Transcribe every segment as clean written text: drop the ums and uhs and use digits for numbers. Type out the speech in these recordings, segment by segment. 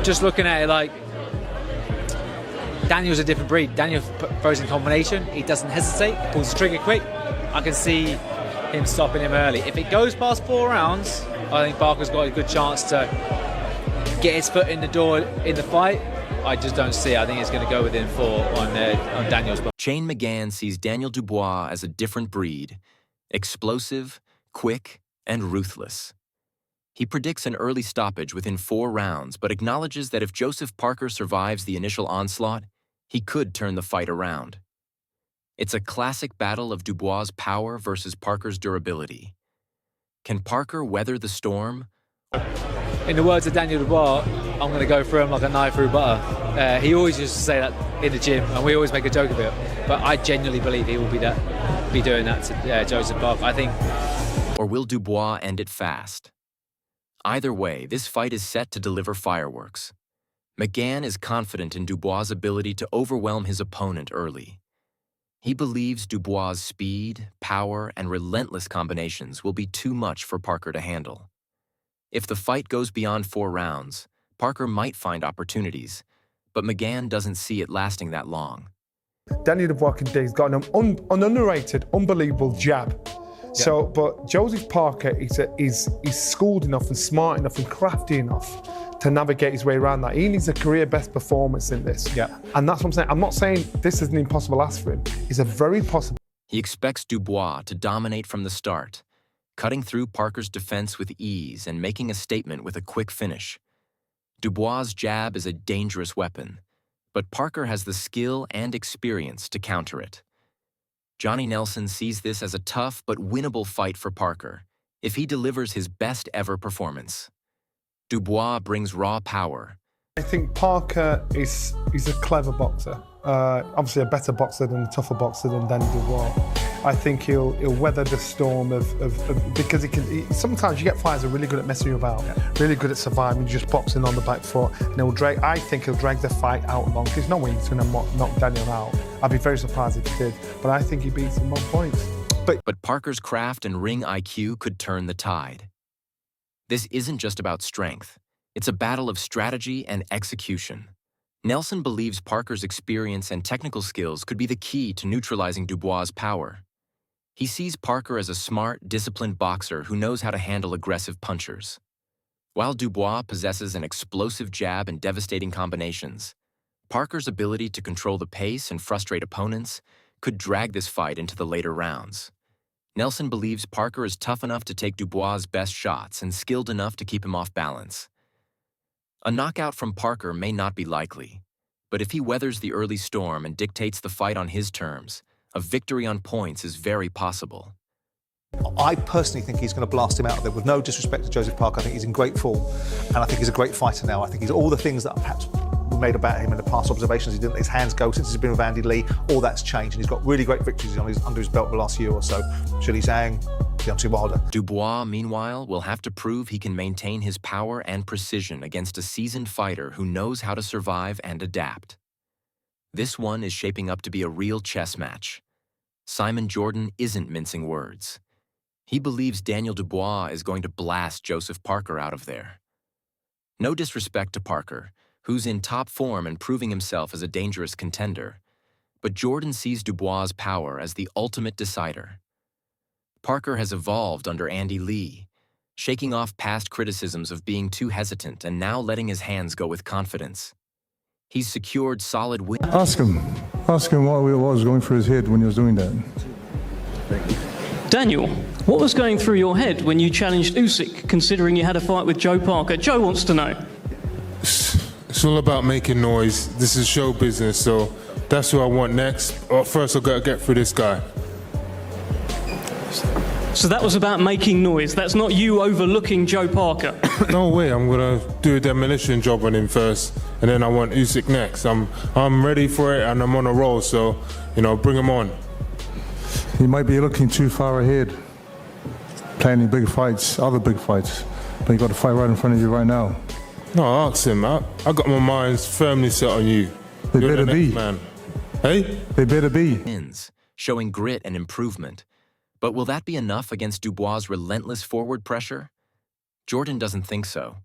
just looking at it like Daniel's a different breed. Daniel throws in combination. He doesn't hesitate. He pulls the trigger quick. I can see him stopping him early. If it goes past 4 rounds, I think Parker's got a good chance to get his foot in the door in the fight. I just don't see it. I think it's going to go within 4 on Daniel's box. Shane McGann sees Daniel Dubois as a different breed, explosive, quick, and ruthless. He predicts an early stoppage within 4 rounds, but acknowledges that if Joseph Parker survives the initial onslaught, he could turn the fight around. It's a classic battle of Dubois' power versus Parker's durability. Can Parker weather the storm? In the words of Daniel Dubois, I'm going to go through him like a knife through butter. He always used to say that in the gym, and we always make a joke of it. But I genuinely believe he will be doing that to Joseph Parker. I think. Or will Dubois end it fast? Either way, this fight is set to deliver fireworks. McGann is confident in Dubois' ability to overwhelm his opponent early. He believes Dubois' speed, power, and relentless combinations will be too much for Parker to handle. If the fight goes beyond 4 rounds, Parker might find opportunities, but McGann doesn't see it lasting that long. Daniel Dubois has got an underrated, unbelievable jab. Yeah. So, but Joseph Parker is schooled enough and smart enough and crafty enough to navigate his way around that. He needs a career best performance in this. Yeah. And that's what I'm saying. I'm not saying this is an impossible ask for him. It's a very possible. He expects Dubois to dominate from the start, cutting through Parker's defense with ease and making a statement with a quick finish. Dubois' jab is a dangerous weapon, but Parker has the skill and experience to counter it. Johnny Nelson sees this as a tough but winnable fight for Parker if he delivers his best ever performance. Dubois brings raw power. I think Parker is a clever boxer. Obviously a better boxer than a tougher boxer than Daniel Dubois. I think he'll weather the storm of because sometimes you get fighters who are really good at messing you about, really good at surviving, just boxing on the back foot. And I think he'll drag the fight out long. There's no way he's going to knock Daniel out. I'd be very surprised if he did, but I think he beats him on points. But Parker's craft and ring IQ could turn the tide. This isn't just about strength. It's a battle of strategy and execution. Nelson believes Parker's experience and technical skills could be the key to neutralizing Dubois' power. He sees Parker as a smart, disciplined boxer who knows how to handle aggressive punchers. While Dubois possesses an explosive jab and devastating combinations, Parker's ability to control the pace and frustrate opponents could drag this fight into the later rounds. Nelson believes Parker is tough enough to take Dubois' best shots and skilled enough to keep him off balance. A knockout from Parker may not be likely, but if he weathers the early storm and dictates the fight on his terms, a victory on points is very possible. I personally think he's going to blast him out of there. With no disrespect to Joseph Parker, I think he's in great form, and I think he's a great fighter now. I think he's all the things that perhaps were made about him in the past observations. He didn't let his hands go since he's been with Andy Lee. All that's changed, and he's got really great victories under his belt the last year or so. Chili Zhang, Deontay Wilder. Dubois, meanwhile, will have to prove he can maintain his power and precision against a seasoned fighter who knows how to survive and adapt. This one is shaping up to be a real chess match. Simon Jordan isn't mincing words. He believes Daniel Dubois is going to blast Joseph Parker out of there. No disrespect to Parker, who's in top form and proving himself as a dangerous contender, but Jordan sees Dubois' power as the ultimate decider. Parker has evolved under Andy Lee, shaking off past criticisms of being too hesitant and now letting his hands go with confidence. He's secured solid wins. Ask him what was going through his head when he was doing that. Daniel, what was going through your head when you challenged Usyk, considering you had a fight with Joe Parker? Joe wants to know. It's all about making noise. This is show business, so that's what I want next. First, I've got to get through this guy. So that was about making noise. That's not you overlooking Joe Parker. No way. I'm gonna do a demolition job on him first, and then I want Usyk next. I'm ready for it, and I'm on a roll. So, bring him on. He might be looking too far ahead, planning big fights, other big fights, but you got to fight right in front of you right now. No, ask him. I got my mind firmly set on you. They You're better the be. next man. Hey? They better be. Wins, showing grit and improvement. But will that be enough against Dubois' relentless forward pressure? Jordan doesn't think so.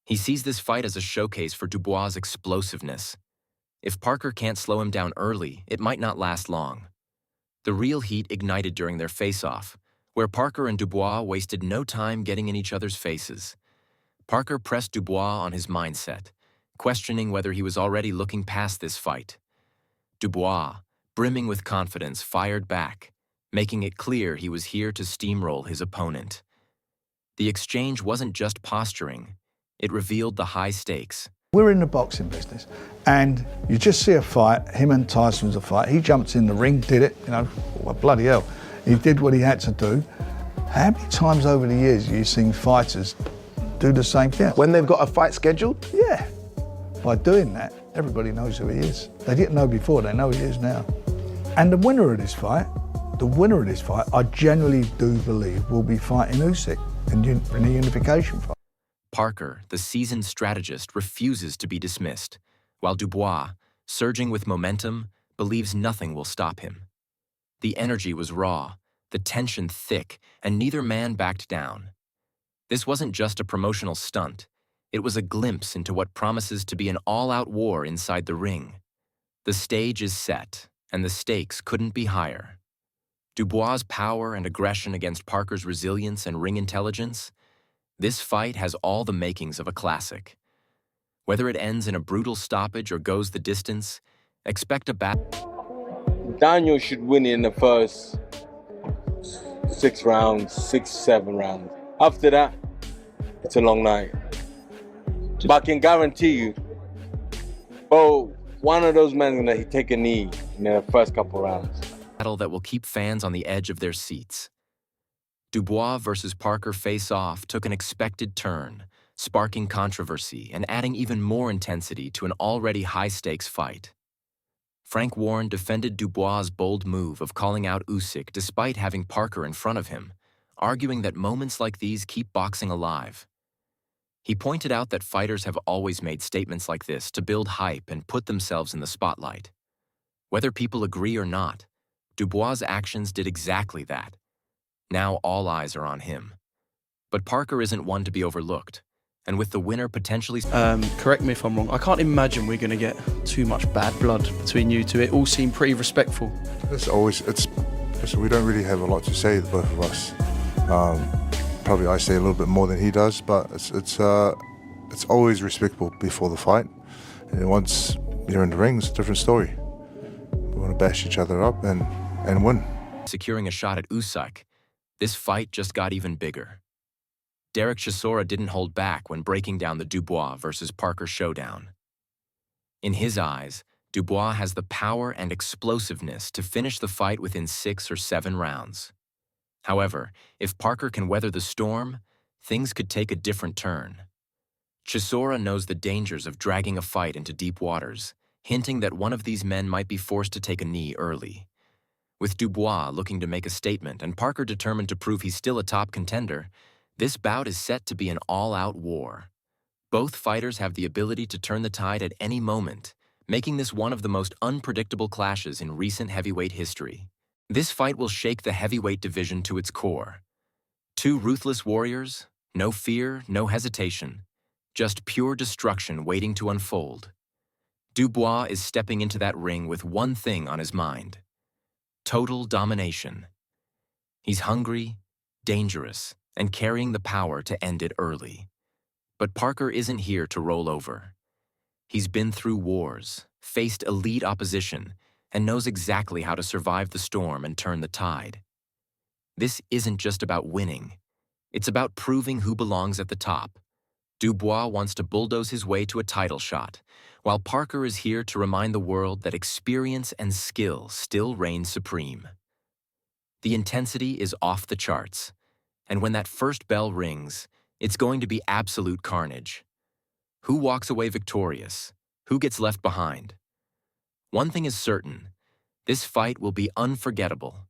He sees this fight as a showcase for Dubois' explosiveness. If Parker can't slow him down early, it might not last long. The real heat ignited during their face-off, where Parker and Dubois wasted no time getting in each other's faces. Parker pressed Dubois on his mindset, questioning whether he was already looking past this fight. Dubois, brimming with confidence, fired back, making it clear he was here to steamroll his opponent. The exchange wasn't just posturing, it revealed the high stakes. We're in the boxing business, and you just see a fight, him and Tyson's a fight, he jumped in the ring, did it, well, bloody hell. He did what he had to do. How many times over the years have you seen fighters do the same thing? When they've got a fight scheduled? Yeah. By doing that, everybody knows who he is. They didn't know before, they know who he is now. And the winner of this fight, I genuinely do believe will be fighting Usyk in the unification fight. Parker, the seasoned strategist, refuses to be dismissed, while Dubois, surging with momentum, believes nothing will stop him. The energy was raw, the tension thick, and neither man backed down. This wasn't just a promotional stunt. It was a glimpse into what promises to be an all-out war inside the ring. The stage is set, and the stakes couldn't be higher. Dubois' power and aggression against Parker's resilience and ring intelligence. This fight has all the makings of a classic. Whether it ends in a brutal stoppage or goes the distance, expect a battle. Daniel should win in the first 6 rounds, 6, 7 rounds. After that, it's a long night. But I can guarantee you, one of those men is going to take a knee in the first couple rounds. Battle that will keep fans on the edge of their seats. Dubois versus Parker face-off took an expected turn, sparking controversy and adding even more intensity to an already high-stakes fight. Frank Warren defended Dubois' bold move of calling out Usyk despite having Parker in front of him, arguing that moments like these keep boxing alive. He pointed out that fighters have always made statements like this to build hype and put themselves in the spotlight. Whether people agree or not, Dubois' actions did exactly that. Now all eyes are on him. But Parker isn't one to be overlooked, and with the winner potentially... Correct me if I'm wrong, I can't imagine we're going to get too much bad blood between you two. It all seemed pretty respectful. We don't really have a lot to say, the both of us. Probably I say a little bit more than he does, but it's always respectful before the fight. And once you're in the ring, it's a different story. We want to bash each other up and win. Securing a shot at Usyk, this fight just got even bigger. Derek Chisora didn't hold back when breaking down the Dubois versus Parker showdown. In his eyes, Dubois has the power and explosiveness to finish the fight within 6 or 7 rounds. However, if Parker can weather the storm, things could take a different turn. Chisora knows the dangers of dragging a fight into deep waters, hinting that one of these men might be forced to take a knee early. With Dubois looking to make a statement and Parker determined to prove he's still a top contender, this bout is set to be an all-out war. Both fighters have the ability to turn the tide at any moment, making this one of the most unpredictable clashes in recent heavyweight history. This fight will shake the heavyweight division to its core. 2 ruthless warriors, no fear, no hesitation, just pure destruction waiting to unfold. Dubois is stepping into that ring with one thing on his mind: total domination. He's hungry, dangerous, and carrying the power to end it early. But Parker isn't here to roll over. He's been through wars, faced elite opposition, and knows exactly how to survive the storm and turn the tide. This isn't just about winning. It's about proving who belongs at the top. Dubois wants to bulldoze his way to a title shot, while Parker is here to remind the world that experience and skill still reign supreme. The intensity is off the charts, and when that first bell rings, it's going to be absolute carnage. Who walks away victorious? Who gets left behind? One thing is certain, this fight will be unforgettable.